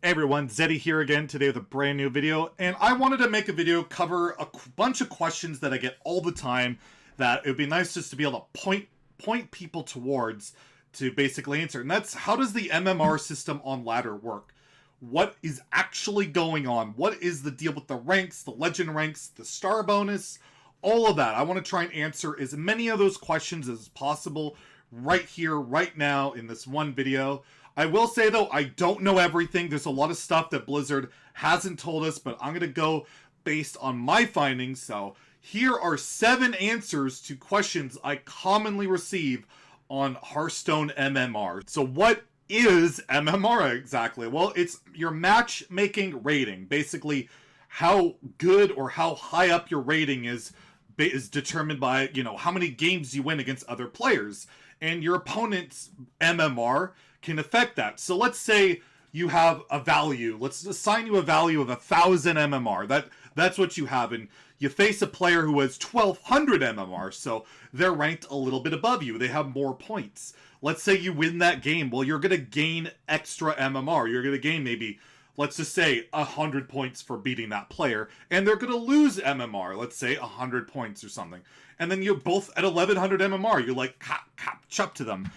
Hey everyone, Zeddy here again today with a brand new video, and I wanted to make a video cover a bunch of questions that I get all the time that it would be nice just to be able to point people towards to basically answer. And that's, how does the MMR system on ladder work? What is actually going on? What is the deal with the ranks, the legend ranks, the star bonus, all of that? I want to try and answer as many of those questions as possible right here, right now in this one video. I will say though, I don't know everything. There's a lot of stuff that Blizzard hasn't told us, but I'm going to go based on my findings. So here are 7 answers to questions I commonly receive on Hearthstone MMR. So what is MMR exactly? Well, it's your matchmaking rating. Basically, how good or how high up your rating is determined by, how many games you win against other players. And your opponent's MMR can affect that. So let's say you have a value. Let's assign you a value of 1,000 MMR. That's what you have. And you face a player who has 1,200 MMR. So they're ranked a little bit above you. They have more points. Let's say you win that game. Well, you're going to gain extra MMR. You're going to gain maybe, let's just say, 100 points for beating that player. And they're going to lose MMR. Let's say 100 points or something. And then you're both at 1,100 MMR. You're like, catch up to them.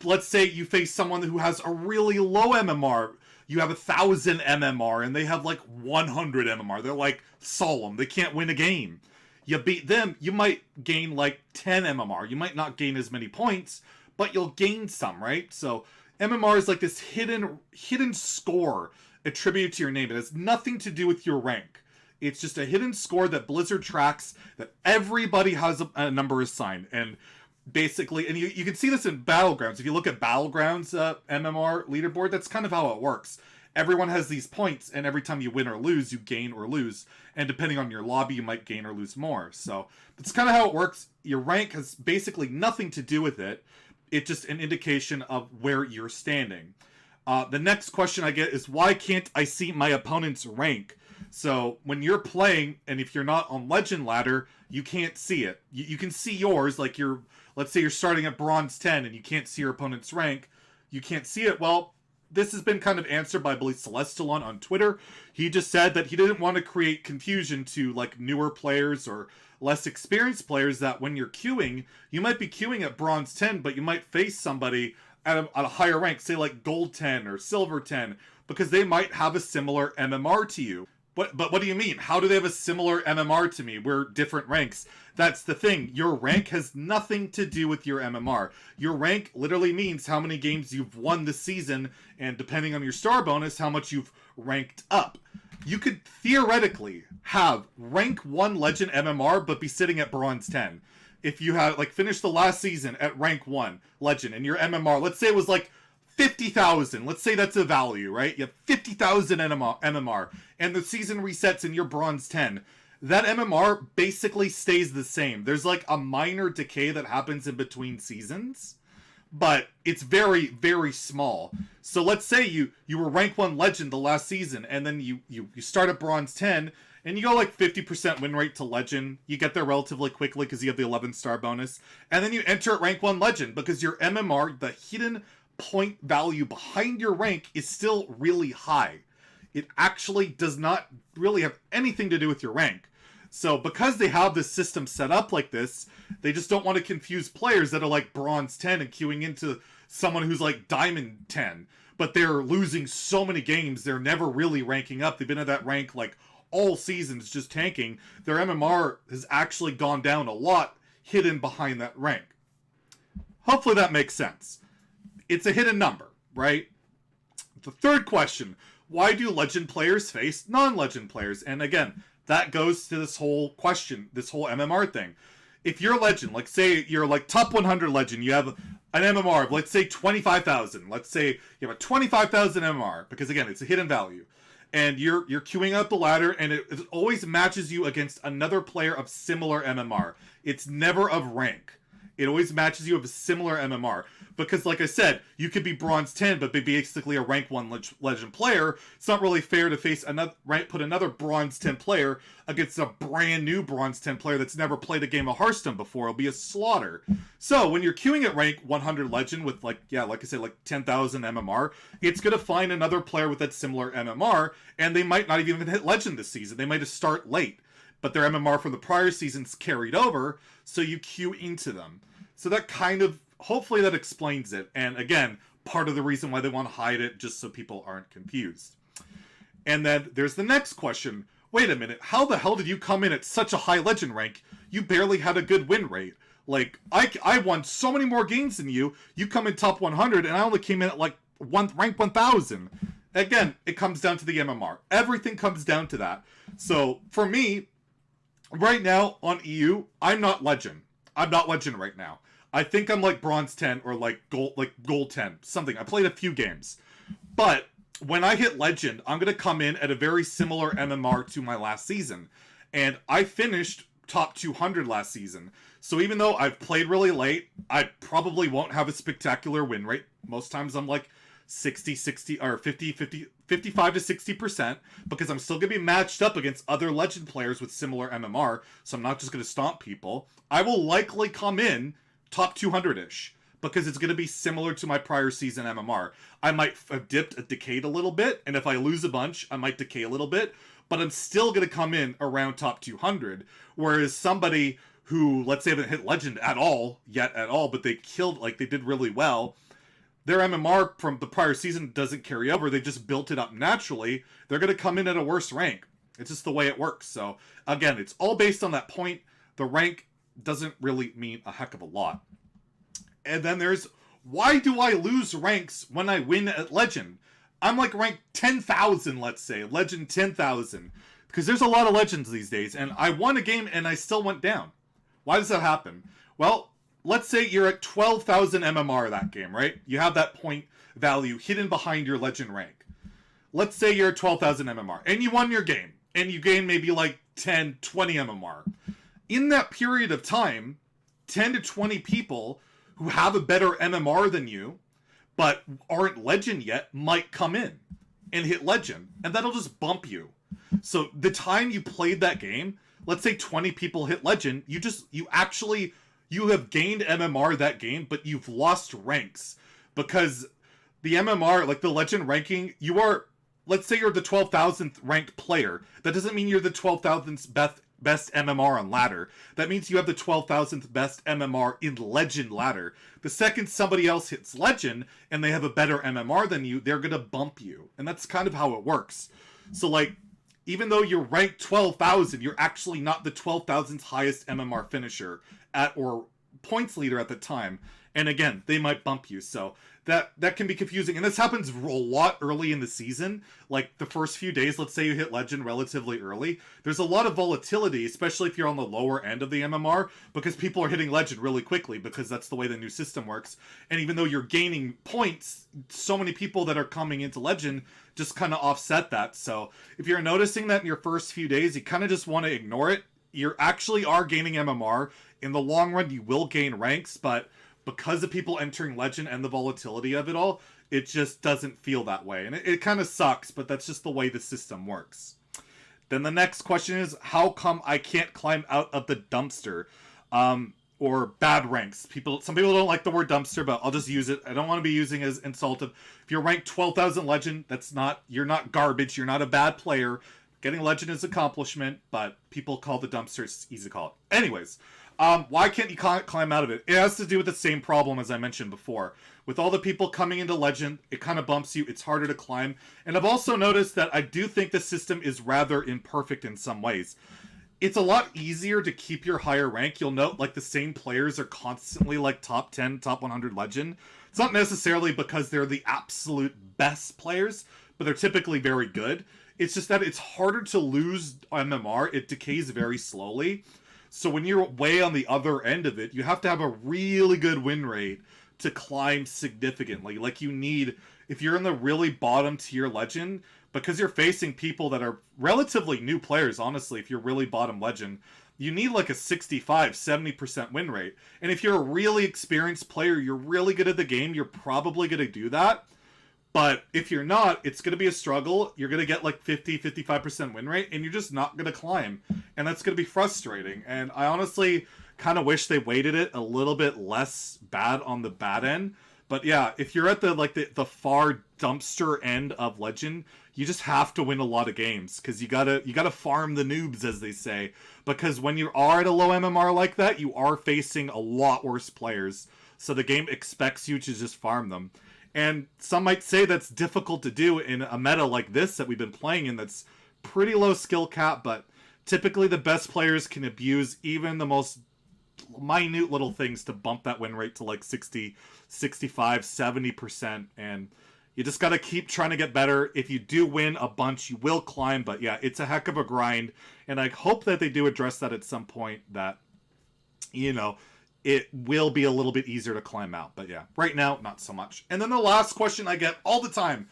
Let's say you face someone who has a really low MMR. You have 1,000 MMR and they have like 100 MMR. They're like solemn. They can't win a game. You beat them, you might gain like 10 MMR. You might not gain as many points, but you'll gain some, right? So MMR is like this hidden score attributed to your name. It has nothing to do with your rank. It's just a hidden score that Blizzard tracks, that everybody has a number assigned. And basically, and you can see this in Battlegrounds. If you look at Battlegrounds MMR leaderboard, that's kind of how it works. Everyone has these points, and every time you win or lose, you gain or lose. And depending on your lobby, you might gain or lose more. So that's kind of how it works. Your rank has basically nothing to do with it. It's just an indication of where you're standing. The next question I get is, why can't I see my opponent's rank? So when you're playing, and if you're not on Legend Ladder, you can't see it. You can see yours, like let's say you're starting at Bronze 10 and you can't see your opponent's rank. You can't see it. Well, this has been kind of answered by, I believe, Celestalon on Twitter. He just said that he didn't want to create confusion to like newer players or less experienced players, that when you're queuing, you might be queuing at Bronze 10, but you might face somebody at a higher rank, say like Gold 10 or Silver 10, because they might have a similar MMR to you. But what do you mean? How do they have a similar MMR to me? We're different ranks. That's the thing. Your rank has nothing to do with your MMR. Your rank literally means how many games you've won this season, and depending on your star bonus, how much you've ranked up. You could theoretically have rank 1 legend MMR, but be sitting at Bronze 10. If you had, like, finished the last season at rank 1 legend, and your MMR, let's say it was like 50,000. Let's say that's a value, right? You have 50,000 MMR, and the season resets and you're Bronze 10. That MMR basically stays the same. There's like a minor decay that happens in between seasons, but it's very, very small. So let's say you were rank 1 legend the last season, and then you start at Bronze 10, and you go like 50% win rate to legend. You get there relatively quickly because you have the 11 star bonus, and then you enter at rank 1 legend because your MMR, the hidden point value behind your rank, is still really high. It actually does not really have anything to do with your rank. So because they have this system set up like this, they just don't want to confuse players that are like Bronze 10 and queuing into someone who's like Diamond 10. But they're losing so many games, they're never really ranking up. They've been at that rank like all seasons, just tanking. Their MMR has actually gone down a lot, hidden behind that rank. Hopefully that makes sense. It's a hidden number, right? The third question, why do legend players face non-legend players? And again, that goes to this whole question, this whole MMR thing. If you're a legend, like say you're like top 100 legend, you have an MMR of, let's say, 25,000. Let's say you have a 25,000 MMR, because again, it's a hidden value. And you're queuing up the ladder, and it always matches you against another player of similar MMR. It's never of rank. It always matches you with a similar MMR. Because, like I said, you could be Bronze 10, but be basically a rank 1 Legend player. It's not really fair to face another, right, put another Bronze 10 player against a brand new Bronze 10 player that's never played a game of Hearthstone before. It'll be a slaughter. So, when you're queuing at rank 100 Legend with, like I said, like 10,000 MMR, it's going to find another player with that similar MMR, and they might not even hit Legend this season. They might just start late. But their MMR from the prior season's carried over, so you queue into them. So that kind of, hopefully that explains it. And again, part of the reason why they want to hide it, just so people aren't confused. And then there's the next question. Wait a minute, how the hell did you come in at such a high Legend rank? You barely had a good win rate. Like, I won so many more games than you. You come in top 100, and I only came in at like rank 1000. Again, it comes down to the MMR. Everything comes down to that. So for me, right now on EU, I'm not Legend. I'm not Legend right now. I think I'm like Bronze 10 or like Gold 10, something. I played a few games. But when I hit Legend, I'm going to come in at a very similar MMR to my last season. And I finished top 200 last season. So even though I've played really late, I probably won't have a spectacular win rate. Most times I'm like 60, or 55 to 60%, because I'm still going to be matched up against other Legend players with similar MMR, so I'm not just going to stomp people. I will likely come in top 200-ish, because it's going to be similar to my prior season MMR. I might have decayed a little bit, and if I lose a bunch, I might decay a little bit, but I'm still going to come in around top 200, whereas somebody who, let's say, haven't hit Legend at all, but they killed, like, they did really well, their MMR from the prior season doesn't carry over. They just built it up naturally. They're going to come in at a worse rank. It's just the way it works. So, again, it's all based on that point. The rank doesn't really mean a heck of a lot. And then there's, why do I lose ranks when I win at Legend? I'm like rank 10,000, let's say. Legend 10,000. Because there's a lot of Legends these days. And I won a game and I still went down. Why does that happen? Well, let's say you're at 12,000 MMR that game, right? You have that point value hidden behind your Legend rank. Let's say you're at 12,000 MMR, and you won your game, and you gain maybe like 10, 20 MMR. In that period of time, 10 to 20 people who have a better MMR than you, but aren't Legend yet, might come in and hit Legend, and that'll just bump you. So the time you played that game, let's say 20 people hit Legend, you have gained MMR that game, but you've lost ranks. Because the MMR, like the Legend ranking, you are, let's say you're the 12,000th ranked player. That doesn't mean you're the 12,000th best MMR on ladder. That means you have the 12,000th best MMR in Legend ladder. The second somebody else hits Legend, and they have a better MMR than you, they're going to bump you. And that's kind of how it works. So, like, even though you're ranked 12,000, you're actually not the 12,000th highest MMR finisher or points leader at the time. And again, they might bump you. So that can be confusing. And this happens a lot early in the season. Like the first few days, let's say you hit Legend relatively early. There's a lot of volatility, especially if you're on the lower end of the MMR, because people are hitting Legend really quickly because that's the way the new system works. And even though you're gaining points, so many people that are coming into Legend just kind of offset that. So if you're noticing that in your first few days, you kind of just want to ignore it. You actually are gaining MMR. In the long run, you will gain ranks, but because of people entering Legend and the volatility of it all, it just doesn't feel that way. And it kind of sucks, but that's just the way the system works. Then the next question is, how come I can't climb out of the dumpster? Or bad ranks. Some people don't like the word dumpster, but I'll just use it. I don't want to be using it as insultive. If you're ranked 12,000 Legend, you're not garbage. You're not a bad player. Getting Legend is an accomplishment, but people call the dumpster, it's easy to call it. Anyways, why can't you climb out of it? It has to do with the same problem as I mentioned before. With all the people coming into Legend, it kind of bumps you. It's harder to climb. And I've also noticed that I do think the system is rather imperfect in some ways. It's a lot easier to keep your higher rank. You'll note, like, the same players are constantly, like, top 10, top 100 Legend. It's not necessarily because they're the absolute best players, but they're typically very good. It's just that it's harder to lose MMR. It decays very slowly. So when you're way on the other end of it, you have to have a really good win rate to climb significantly. Like, you need, if you're in the really bottom tier Legend, because you're facing people that are relatively new players, honestly, if you're really bottom Legend, you need like a 65-70% win rate. And if you're a really experienced player, you're really good at the game, you're probably going to do that. But if you're not, it's going to be a struggle. You're going to get like 50-55% win rate, and you're just not going to climb. And that's going to be frustrating. And I honestly kind of wish they weighted it a little bit less bad on the bad end. But yeah, if you're at the far dumpster end of Legend, you just have to win a lot of games, because you gotta farm the noobs, as they say. Because when you are at a low MMR like that, you are facing a lot worse players. So the game expects you to just farm them. And some might say that's difficult to do in a meta like this that we've been playing in, that's pretty low skill cap, but typically the best players can abuse even the most minute little things to bump that win rate to like 60, 65, 70%, and you just gotta keep trying to get better. If you do win a bunch, you will climb, but yeah, it's a heck of a grind, and I hope that they do address that at some point, that, you know, it will be a little bit easier to climb out. But yeah, right now, not so much. And then the last question I get all the time,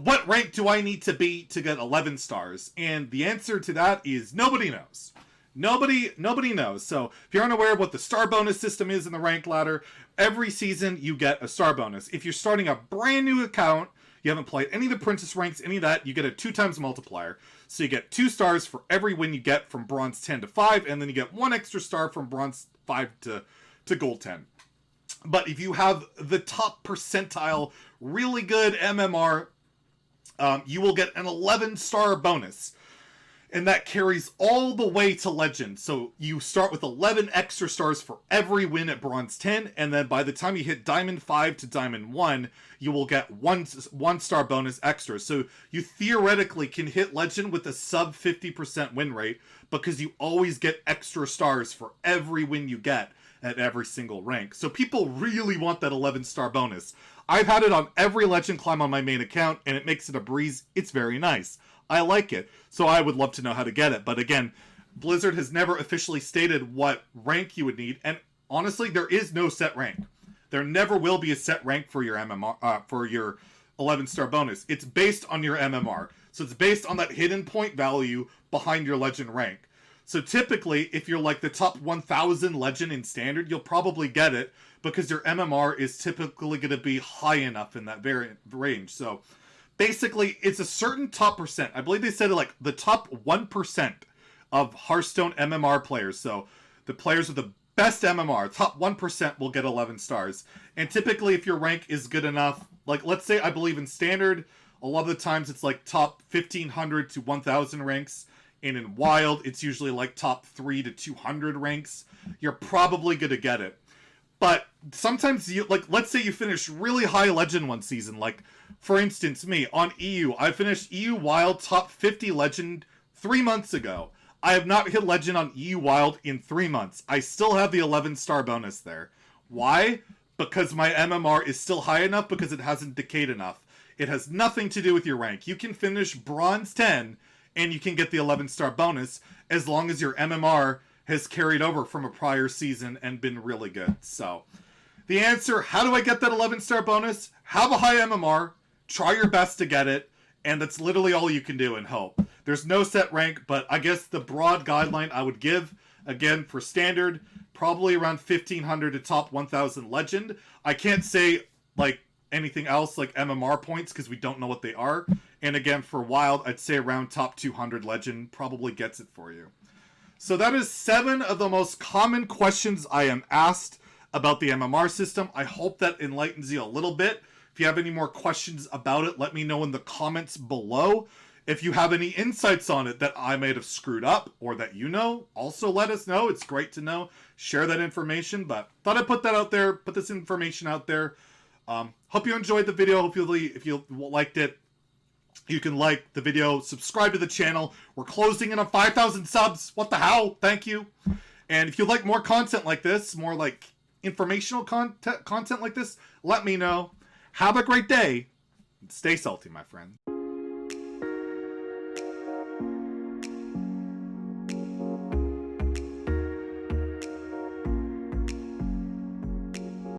what rank do I need to be to get 11 stars? And the answer to that is nobody knows. Nobody knows. So if you're unaware of what the star bonus system is in the rank ladder, every season you get a star bonus. If you're starting a brand new account, you haven't played any of the princess ranks, any of that, you get a 2x multiplier. So you get 2 stars for every win you get from bronze 10 to 5, and then you get 1 extra star from bronze 5 to gold 10. But if you have the top percentile, really good MMR, you will get an 11 star bonus. And that carries all the way to Legend. So you start with 11 extra stars for every win at Bronze 10, and then by the time you hit Diamond 5 to Diamond 1, you will get one star bonus extra. So you theoretically can hit Legend with a sub 50% win rate, because you always get extra stars for every win you get at every single rank. So people really want that 11 star bonus. I've had it on every Legend climb on my main account, and it makes it a breeze. It's very nice. I like it, so I would love to know how to get it. But again, Blizzard has never officially stated what rank you would need, and honestly, there is no set rank. There never will be a set rank for your MMR, for your 11-star bonus. It's based on your MMR, so it's based on that hidden point value behind your Legend rank. So typically, if you're like the top 1,000 Legend in Standard, you'll probably get it, because your MMR is typically going to be high enough in that variant range. So basically, it's a certain top percent. I believe they said like the top 1% of Hearthstone MMR players. So the players with the best MMR, top 1% will get 11 stars. And typically, if your rank is good enough, like let's say I believe in Standard, a lot of the times it's like top 1,500 to 1,000 ranks. And in Wild, it's usually like top 3 to 200 ranks. You're probably going to get it. But sometimes, you like, let's say you finish really high Legend one season. Like, for instance, me, on EU. I finished EU Wild top 50 Legend 3 months ago. I have not hit Legend on EU Wild in 3 months. I still have the 11 star bonus there. Why? Because my MMR is still high enough, because it hasn't decayed enough. It has nothing to do with your rank. You can finish Bronze 10 and you can get the 11 star bonus as long as your MMR has carried over from a prior season and been really good. So the answer, how do I get that 11 star bonus? Have a high MMR, try your best to get it, and that's literally all you can do and hope. There's no set rank, but I guess the broad guideline I would give, again, for Standard, probably around 1,500 to top 1,000 Legend. I can't say like anything else like MMR points, because we don't know what they are. And again, for Wild, I'd say around top 200 Legend probably gets it for you. So that is 7 of the most common questions I am asked about the MMR system. I hope that enlightens you a little bit. If you have any more questions about it, let me know in the comments below. If you have any insights on it that I might have screwed up, or that you know, also let us know. It's great to know. Share that information, but thought I'd put that out there, put this information out there. Hope you enjoyed the video. Hopefully, if you liked it, you can like the video, subscribe to the channel. We're closing in on 5,000 subs. What the hell? Thank you. And if you like more content like this, more like informational content like this, let me know. Have a great day. Stay salty, my friend.